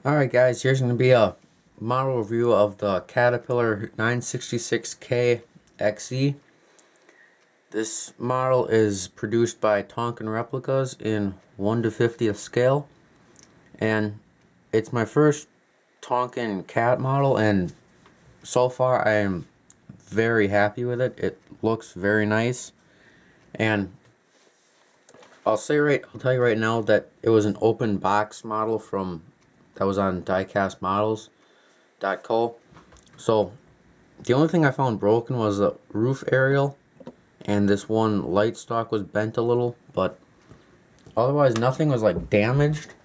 Alright guys, here's going to be a model review of the Caterpillar 966K XE. This model is produced by Tonkin Replicas in 1 to 50th scale, and it's my first Tonkin cat model, and so far I am very happy with it. It looks very nice, and I'll tell you right now that it was an open box model that was on diecastmodels.co. So the only thing I found broken was the roof aerial, and this one light stock was bent a little, but otherwise nothing was like damaged.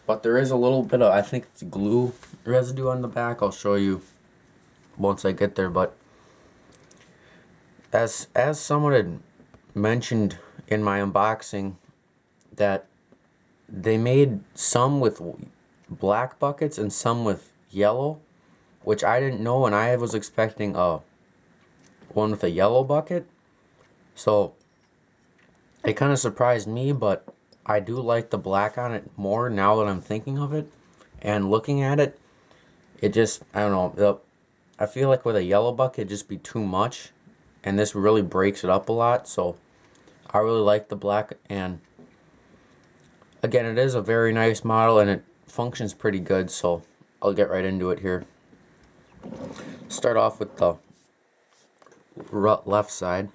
But there is a little bit of, I think it's glue residue on the back. I'll show you once I get there. But as someone had mentioned in my unboxing, that they made some with black buckets and some with yellow, which I didn't know, and I was expecting one with a yellow bucket. So it kind of surprised me, but I do like the black on it more now that I'm thinking of it and looking at it. It just, I don't know, I feel like with a yellow bucket it'd just be too much, and this really breaks it up a lot. So I really like the black, and again, it is a very nice model and it functions pretty good, so I'll get right into it here. Start off with the left side,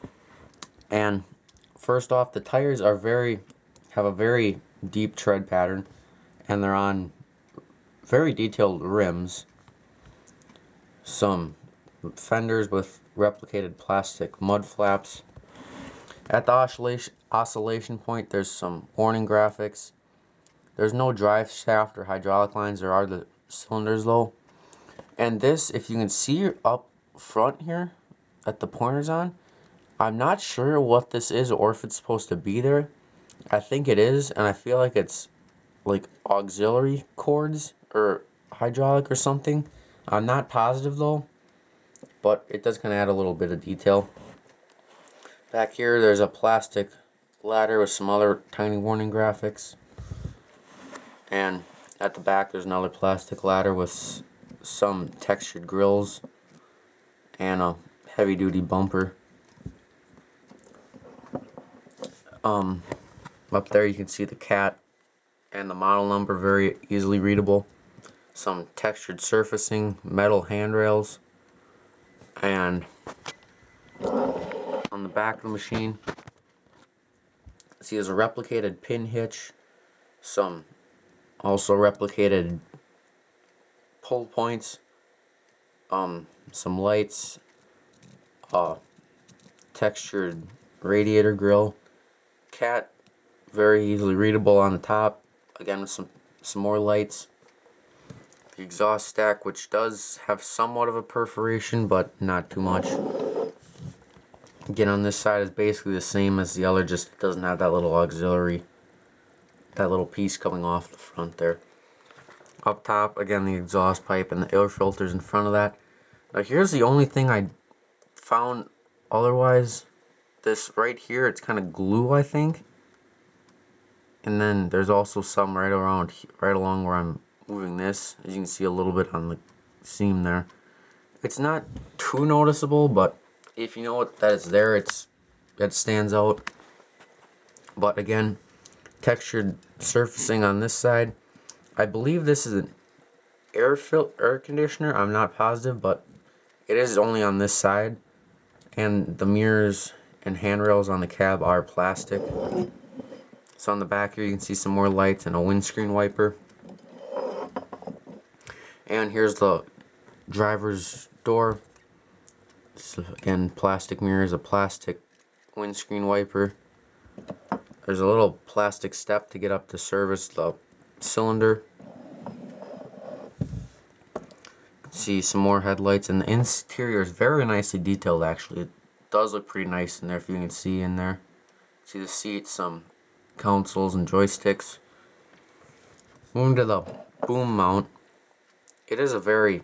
and first off, the tires have a very deep tread pattern, and they're on very detailed rims. Some fenders with replicated plastic mud flaps. At the oscillation point, there's some warning graphics. There's no drive shaft or hydraulic lines. There are the cylinders though. And this, if you can see up front here at the pointers on, I'm not sure what this is or if it's supposed to be there. I think it is, and I feel like it's like auxiliary cords or hydraulic or something. I'm not positive though, but it does kind of add a little bit of detail. Back here there's a plastic ladder with some other tiny warning graphics, and at the back there's another plastic ladder with some textured grills and a heavy duty bumper. Up there you can see the cat and the model number, very easily readable. Some textured surfacing, metal handrails, and on the back of the machine, see there's a replicated pin hitch, some also replicated pull points, some lights, textured radiator grill, cat very easily readable on the top, again with some more lights. The exhaust stack, which does have somewhat of a perforation, but not too much. Again, on this side is basically the same as the other, just it doesn't have that little auxiliary, that little piece coming off the front there. Up top, again, the exhaust pipe and the air filters in front of that. Now here's the only thing I found otherwise. This right here, it's kind of glue, I think. And then there's also some right along where I'm moving this. As you can see a little bit on the seam there. It's not too noticeable, but if you know that it's there, it stands out. But again, textured surfacing on this side. I believe this is an air conditioner. I'm not positive, but it is only on this side. And the mirrors and handrails on the cab are plastic. So on the back here you can see some more lights and a windscreen wiper. And here's the driver's door. So again, plastic mirrors, a plastic windscreen wiper. There's a little plastic step to get up to service the cylinder. You can see some more headlights, and the interior is very nicely detailed actually. It does look pretty nice in there, if you can see in there. See the seats, some consoles and joysticks. Moving to the boom mount. It is a very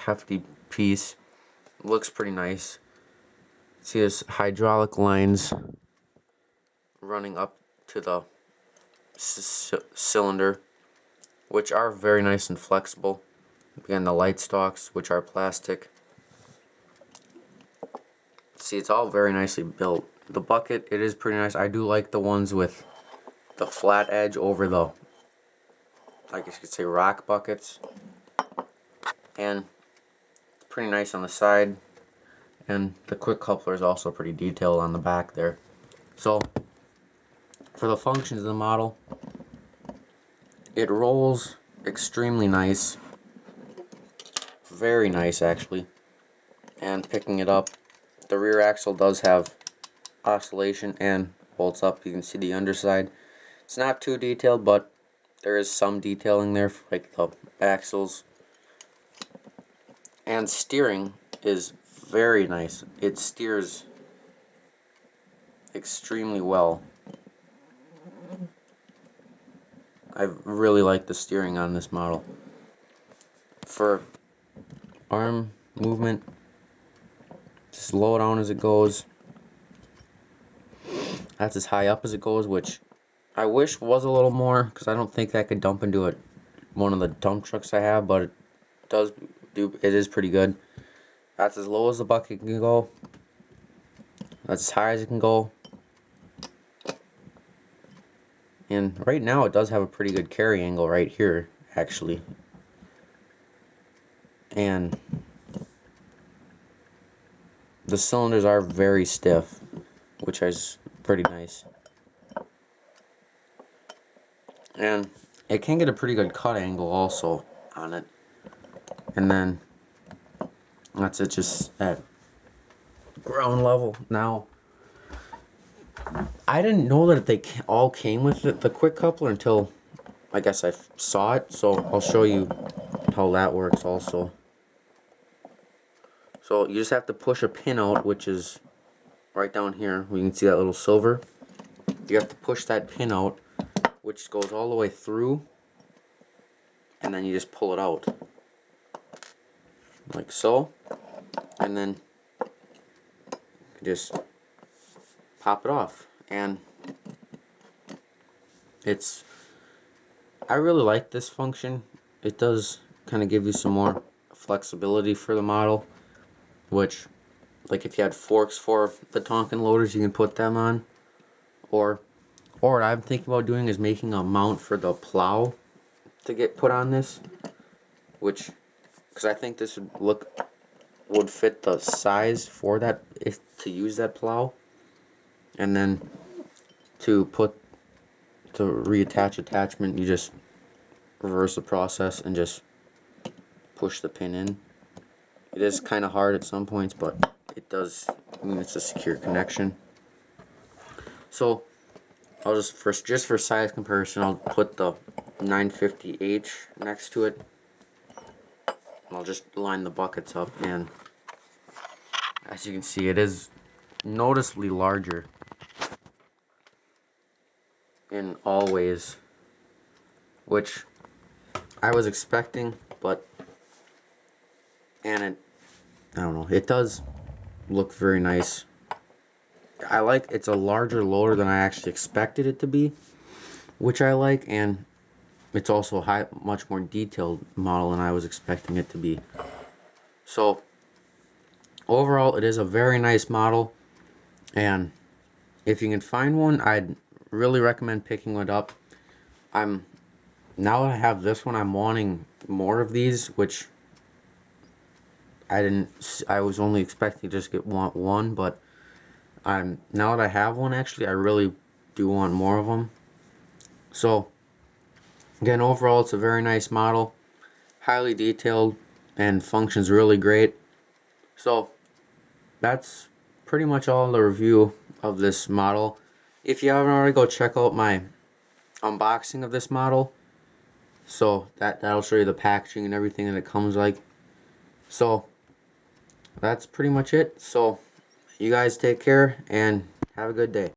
hefty piece. It looks pretty nice. See there's hydraulic lines running up to the cylinder. which are very nice and flexible. Again, the light stalks, which are plastic. See, it's all very nicely built. The bucket, it is pretty nice. I do like the ones with the flat edge over the, I guess you could say, rock buckets. And it's pretty nice on the side. And the quick coupler is also pretty detailed on the back there. So, for the functions of the model, it rolls extremely nice. Very nice, actually. And picking it up, the rear axle does have oscillation and bolts up. You can see the underside. It's not too detailed, but there is some detailing there for like the axles. And steering is very nice. It steers extremely well. I really like the steering on this model. For arm movement, just low down as it goes. That's as high up as it goes, which I wish was a little more, because I don't think that could dump into one of the dump trucks I have, but it does do. It is pretty good. That's as low as the bucket can go. That's as high as it can go. And right now it does have a pretty good carry angle right here, actually. And the cylinders are very stiff, which is pretty nice. And it can get a pretty good cut angle also on it. And then that's it, just at ground level. Now, I didn't know that they all came with the quick coupler until I guess I saw it, so I'll show you how that works also. So you just have to push a pin out, which is right down here. You can see that little silver. You have to push that pin out, which goes all the way through, and then you just pull it out like so, and then just pop it off. And I really like this function. It does kind of give you some more flexibility for the model, which, like if you had forks for the Tonkin loaders, you can put them on, or what I'm thinking about doing is making a mount for the plow to get put on this, which, because I think this would fit the size for that, to use that plow. And then to reattach attachment, you just reverse the process and just push the pin in. It is kind of hard at some points, but it does, I mean, it's a secure connection. So I'll just for size comparison, I'll put the 950H next to it. I'll just line the buckets up, and as you can see, it is noticeably larger in all ways, which I was expecting, but I don't know, it does look very nice. It's a larger loader than I actually expected it to be, which I like, and it's also a much more detailed model than I was expecting it to be. So overall, it is a very nice model, and if you can find one, I'd really recommend picking one up. Now that I have this one, I'm wanting more of these, which I was only expecting to just want one, but now that I have one, actually, I really do want more of them. So again, overall, it's a very nice model, highly detailed, and functions really great. So that's pretty much all the review of this model. If you haven't already, go check out my unboxing of this model. So that'll show you the packaging and everything that it comes like. So that's pretty much it. So you guys take care and have a good day.